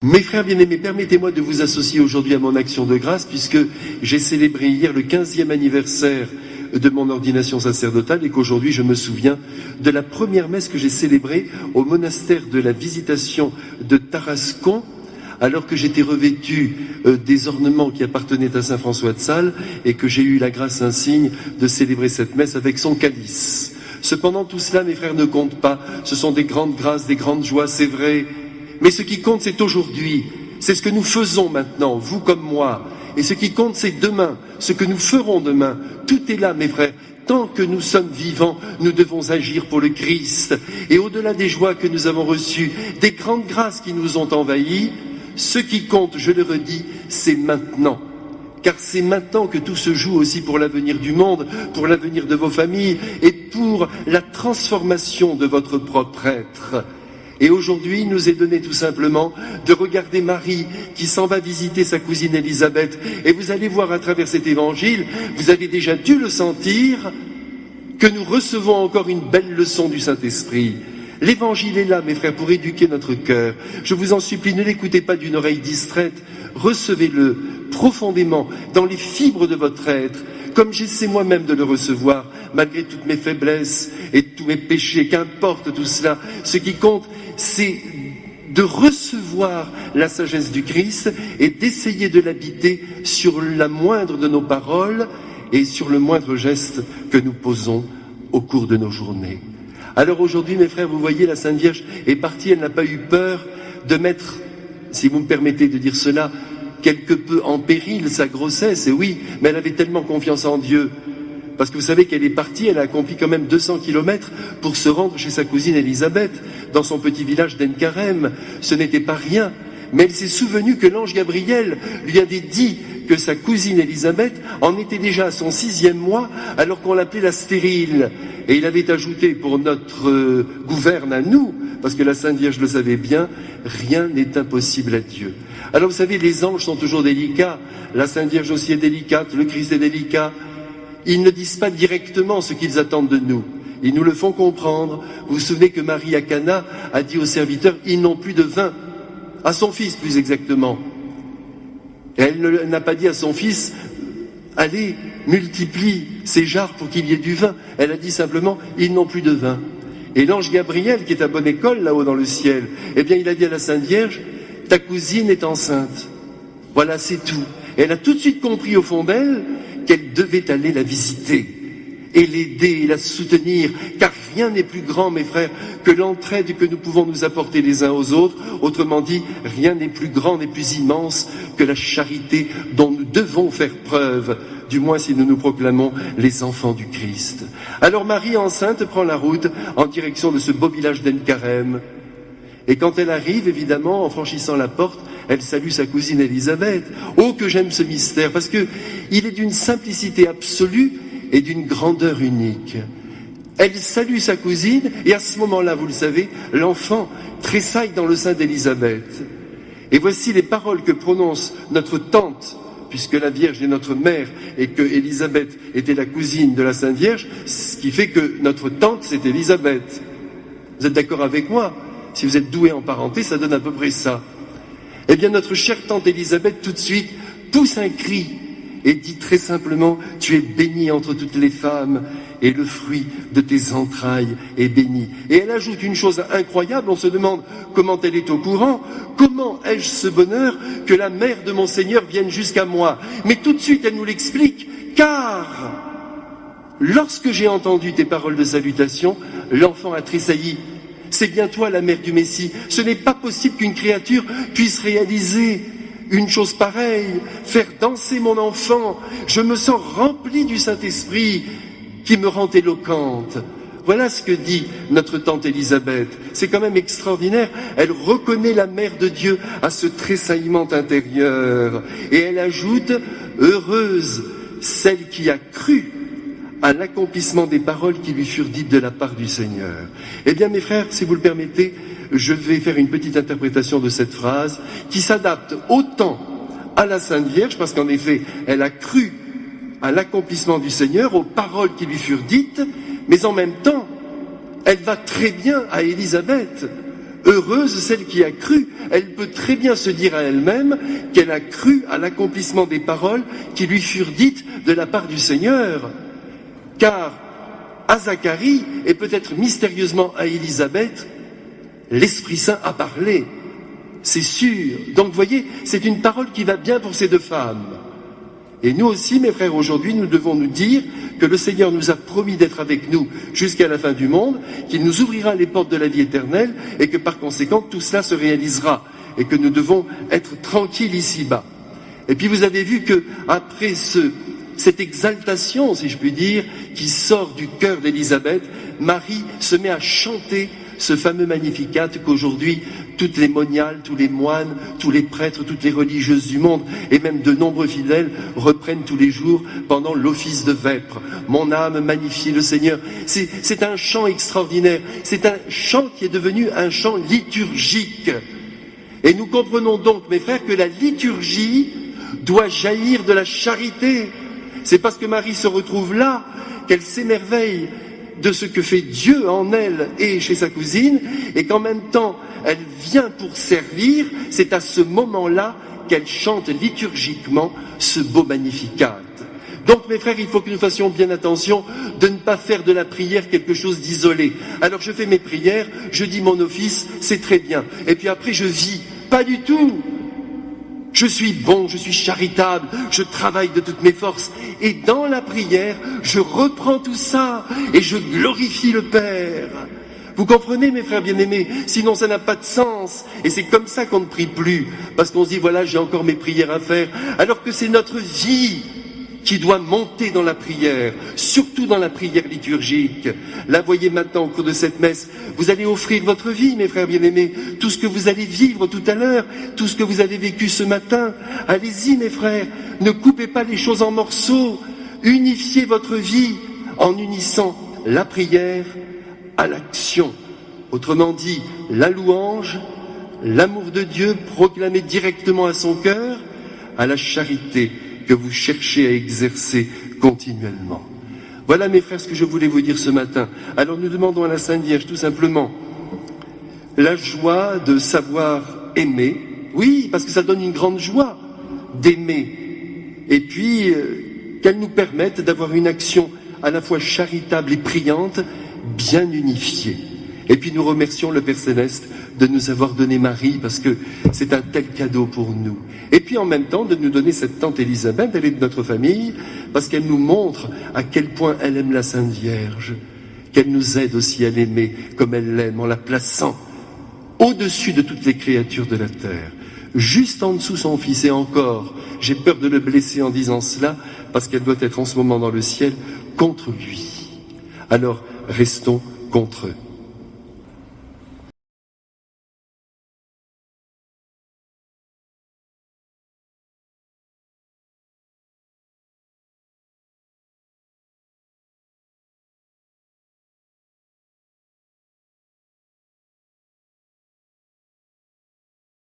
Mes frères bien-aimés, permettez-moi de vous associer aujourd'hui à mon action de grâce, puisque j'ai célébré hier le 15e anniversaire de mon ordination sacerdotale et qu'aujourd'hui je me souviens de la première messe que j'ai célébrée au monastère de la Visitation de Tarascon, alors que j'étais revêtu des ornements qui appartenaient à saint François de Sales et que j'ai eu la grâce insigne de célébrer cette messe avec son calice. Cependant, tout cela, mes frères, ne compte pas. Ce sont des grandes grâces, des grandes joies, c'est vrai. Mais ce qui compte, c'est aujourd'hui. C'est ce que nous faisons maintenant, vous comme moi. Et ce qui compte, c'est demain, ce que nous ferons demain. Tout est là, mes frères. Tant que nous sommes vivants, nous devons agir pour le Christ. Et au-delà des joies que nous avons reçues, des grandes grâces qui nous ont envahis, ce qui compte, je le redis, c'est maintenant. Car c'est maintenant que tout se joue aussi pour l'avenir du monde, pour l'avenir de vos familles et pour la transformation de votre propre être. Et aujourd'hui, il nous est donné tout simplement de regarder Marie qui s'en va visiter sa cousine Élisabeth. Et vous allez voir à travers cet évangile, vous avez déjà dû le sentir, que nous recevons encore une belle leçon du Saint-Esprit. L'évangile est là, mes frères, pour éduquer notre cœur. Je vous en supplie, ne l'écoutez pas d'une oreille distraite, recevez-le profondément dans les fibres de votre être, comme j'essaie moi-même de le recevoir, malgré toutes mes faiblesses et tous mes péchés, qu'importe tout cela. Ce qui compte, c'est de recevoir la sagesse du Christ et d'essayer de l'habiter sur la moindre de nos paroles et sur le moindre geste que nous posons au cours de nos journées. Alors aujourd'hui, mes frères, vous voyez, la Sainte Vierge est partie, elle n'a pas eu peur de mettre, si vous me permettez de dire cela, quelque peu en péril sa grossesse, et oui, mais elle avait tellement confiance en Dieu. Parce que vous savez qu'elle est partie, elle a accompli quand même 200 kilomètres pour se rendre chez sa cousine Élisabeth, dans son petit village d'Encarem. Ce n'était pas rien. Mais elle s'est souvenue que l'ange Gabriel lui avait dit que sa cousine Élisabeth en était déjà à son 6e mois, alors qu'on l'appelait la stérile. Et il avait ajouté pour notre gouverne à nous, parce que la Sainte Vierge le savait bien, rien n'est impossible à Dieu. Alors vous savez, les anges sont toujours délicats, la Sainte Vierge aussi est délicate, le Christ est délicat. Ils ne disent pas directement ce qu'ils attendent de nous. Ils nous le font comprendre. Vous vous souvenez que Marie à Cana a dit aux serviteurs, ils n'ont plus de vin. À son fils, plus exactement. Et elle n'a pas dit à son fils, allez, multiplie ces jarres pour qu'il y ait du vin. Elle a dit simplement, ils n'ont plus de vin. Et l'ange Gabriel, qui est à bonne école là-haut dans le ciel, eh bien, il a dit à la Sainte Vierge, ta cousine est enceinte. Voilà, c'est tout. Et elle a tout de suite compris au fond d'elle qu'elle devait aller la visiter et l'aider et la soutenir, car rien n'est plus grand, mes frères, que l'entraide que nous pouvons nous apporter les uns aux autres. Autrement dit, rien n'est plus grand, n'est plus immense que la charité dont nous devons faire preuve, du moins si nous nous proclamons les enfants du Christ. Alors Marie, enceinte, prend la route en direction de ce beau village d'Encarem. Et quand elle arrive, évidemment, en franchissant la porte, elle salue sa cousine Élisabeth. Oh, que j'aime ce mystère, parce que il est d'une simplicité absolue et d'une grandeur unique. Elle salue sa cousine, et à ce moment-là, vous le savez, l'enfant tressaille dans le sein d'Élisabeth. Et voici les paroles que prononce notre tante, puisque la Vierge est notre mère et que Élisabeth était la cousine de la Sainte Vierge, ce qui fait que notre tante, c'est Élisabeth. Vous êtes d'accord avec moi? Si vous êtes doué en parenté, ça donne à peu près ça. Eh bien, notre chère tante Élisabeth, tout de suite, pousse un cri et dit très simplement, tu es bénie entre toutes les femmes et le fruit de tes entrailles est béni. Et elle ajoute une chose incroyable, on se demande comment elle est au courant, comment ai-je ce bonheur que la mère de mon Seigneur vienne jusqu'à moi? Mais tout de suite, elle nous l'explique, car lorsque j'ai entendu tes paroles de salutation, l'enfant a tressailli. C'est bien toi la mère du Messie. Ce n'est pas possible qu'une créature puisse réaliser une chose pareille, faire danser mon enfant. Je me sens rempli du Saint-Esprit qui me rend éloquente. Voilà ce que dit notre tante Élisabeth. C'est quand même extraordinaire. Elle reconnaît la mère de Dieu à ce tressaillement intérieur. Et elle ajoute, heureuse celle qui a cru à l'accomplissement des paroles qui lui furent dites de la part du Seigneur. Eh bien, mes frères, si vous le permettez, je vais faire une petite interprétation de cette phrase qui s'adapte autant à la Sainte Vierge, parce qu'en effet, elle a cru à l'accomplissement du Seigneur, aux paroles qui lui furent dites, mais en même temps, elle va très bien à Élisabeth. Heureuse celle qui a cru. Elle peut très bien se dire à elle-même qu'elle a cru à l'accomplissement des paroles qui lui furent dites de la part du Seigneur. Car à Zacharie et peut-être mystérieusement à Élisabeth, l'Esprit Saint a parlé. C'est sûr. Donc, vous voyez, c'est une parole qui va bien pour ces deux femmes. Et nous aussi, mes frères, aujourd'hui, nous devons nous dire que le Seigneur nous a promis d'être avec nous jusqu'à la fin du monde, qu'il nous ouvrira les portes de la vie éternelle et que par conséquent, tout cela se réalisera et que nous devons être tranquilles ici-bas. Et puis, vous avez vu que après cette exaltation, si je puis dire, qui sort du cœur d'Élisabeth, Marie se met à chanter ce fameux Magnificat qu'aujourd'hui toutes les moniales, tous les moines, tous les prêtres, toutes les religieuses du monde et même de nombreux fidèles reprennent tous les jours pendant l'office de vêpres. Mon âme magnifie le Seigneur. C'est un chant extraordinaire. C'est un chant qui est devenu un chant liturgique. Et nous comprenons donc, mes frères, que la liturgie doit jaillir de la charité. C'est parce que Marie se retrouve là qu'elle s'émerveille de ce que fait Dieu en elle et chez sa cousine, et qu'en même temps, elle vient pour servir. C'est à ce moment-là qu'elle chante liturgiquement ce beau Magnificat. Donc, mes frères, il faut que nous fassions bien attention de ne pas faire de la prière quelque chose d'isolé. Alors, je fais mes prières, je dis mon office, c'est très bien. Et puis après, je vis. Pas du tout. Je suis bon, je suis charitable, je travaille de toutes mes forces. Et dans la prière, je reprends tout ça et je glorifie le Père. Vous comprenez, mes frères bien-aimés? Sinon, ça n'a pas de sens. Et c'est comme ça qu'on ne prie plus. Parce qu'on se dit, voilà, j'ai encore mes prières à faire. Alors que c'est notre vie qui doit monter dans la prière, surtout dans la prière liturgique. Là, voyez maintenant, au cours de cette messe, vous allez offrir votre vie, mes frères bien-aimés, tout ce que vous allez vivre tout à l'heure, tout ce que vous avez vécu ce matin. Allez-y, mes frères, ne coupez pas les choses en morceaux, unifiez votre vie en unissant la prière à l'action. Autrement dit, la louange, l'amour de Dieu proclamé directement à son cœur, à la charité que vous cherchez à exercer continuellement. Voilà, mes frères, ce que je voulais vous dire ce matin. Alors nous demandons à la Sainte Vierge tout simplement la joie de savoir aimer. Oui, parce que ça donne une grande joie d'aimer. Et puis qu'elle nous permette d'avoir une action à la fois charitable et priante, bien unifiée. Et puis nous remercions le Père Céleste de nous avoir donné Marie, parce que c'est un tel cadeau pour nous. Et puis en même temps de nous donner cette tante Élisabeth, elle est de notre famille, parce qu'elle nous montre à quel point elle aime la Sainte Vierge, qu'elle nous aide aussi à l'aimer comme elle l'aime, en la plaçant au-dessus de toutes les créatures de la terre, juste en dessous son Fils. Et encore, j'ai peur de le blesser en disant cela, parce qu'elle doit être en ce moment dans le ciel contre lui. Alors, restons contre eux.